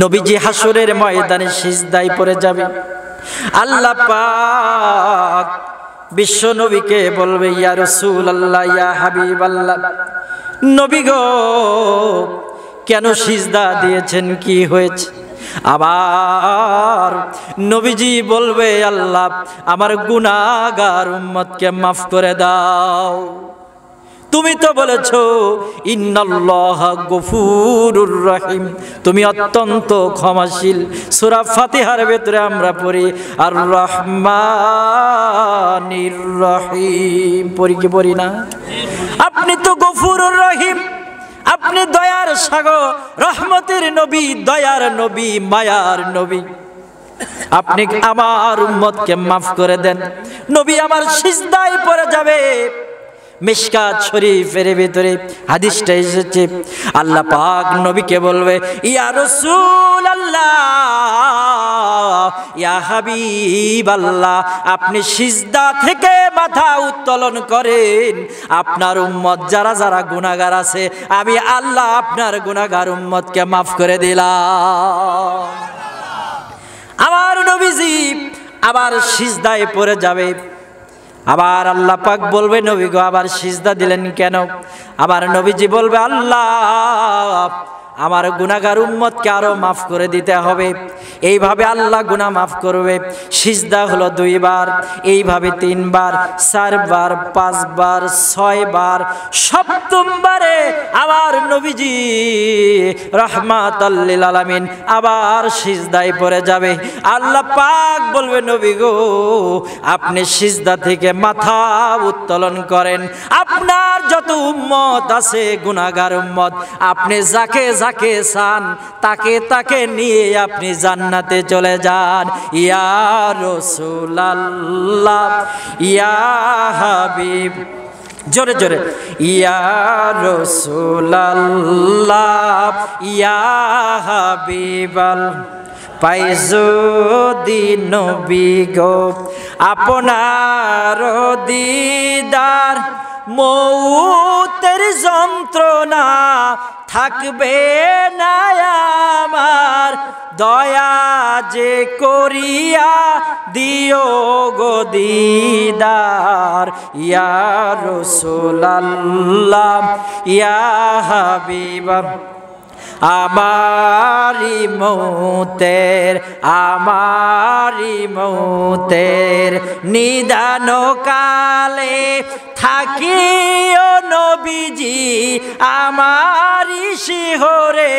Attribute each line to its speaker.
Speaker 1: নবীজি হাসরের ময়দানে সিজদায় পড়ে যাবে। আল্লাহ পাক বিশ্ব নবীকে বলবে, ইয়া রাসূলুল্লাহ, ইয়া হাবিবাল্লাহ, নবী গো কেন সিজদা দিয়েছেন, কি হয়েছে? আবার নবীজি বলবে, আল্লাহ আমার গুনাহগার উম্মতকে মাফ করে দাও। তুমি তো বলেছো ইন্নাল্লাহা গফুরুর রহিম, তুমি অত্যন্ত ক্ষমাশীল। সূরা ফাতিহার ভিতরে আমরা পড়ি আর রহমানির রহিম, পড়ি কি পড়ি না? আপনি তো গফুরুর রহিম, আপনি দয়ার সাগর, রহমতের নবী, দয়ার নবী, মায়ার নবী। আপনি আমার উম্মতকে মাফ করে দেন। নবী আমার সিজদায় পড়ে যাবে। মিশকাত শরীফের ভিতরে হাদিসটা এসেছে, আল্লাহ পাক নবীকে বলবে, ইয়া রাসূলুল্লাহ, ইয়া হাবিবাল্লাহ, আপনি সিজদা থেকে মাথা উত্তোলন করেন। আপনার উম্মত যারা যারা গুনাহগার আছে, আমি আল্লাহ আপনার গুনাহগার উম্মতকে মাফ করে দিলাম। আমার নবীজি আবার সিজদায় পড়ে যাবে। আবার আল্লাহ পাক বলবে, নবী গো আবার সিজদা দিলেন কেন? আবার নবীজি বলবে, আল্লাহ আমার গুনাহগার উম্মতকে আরো মাফ করে দিতে হবে। এইভাবে আল্লাহ গুনাহ মাফ করবে। সিজদা হলো 2 বার, এইভাবে 3 বার, 4 বার, 5 বার, 6 বার। 7ম বারে আমার নবীজি রাহমাতাল লিল আলামিন আবার সিজদায় পড়ে যাবে। আল্লাহ পাক বলবে, নবী গো আপনি সিজদা থেকে মাথা উত্তোলন করেন। আপনার যত উম্মত আছে গুনাহগার উম্মত, আপনি যাকে যাকে চান তাকে তাকে নিয়ে আপনি জান্নাতে চলে যান। ইয়া রাসূলুল্লাহ, ইয়া হাবিব, জোরে জোরে, ইয়া রাসূলুল্লাহ, ইয়া হাবিবাল, পাই যদি নবী গো আপনার দিদার, মৌতের যন্ত্রণা থাকবে না আমার, দয়া যে করিয়া দিও গো দিদার। ইয়া রাসূলুল্লাহ, ইয়া হাবিবা, আমারি মৌতের নিদান কালে থাকিও নবীজি আমারি শিহরে।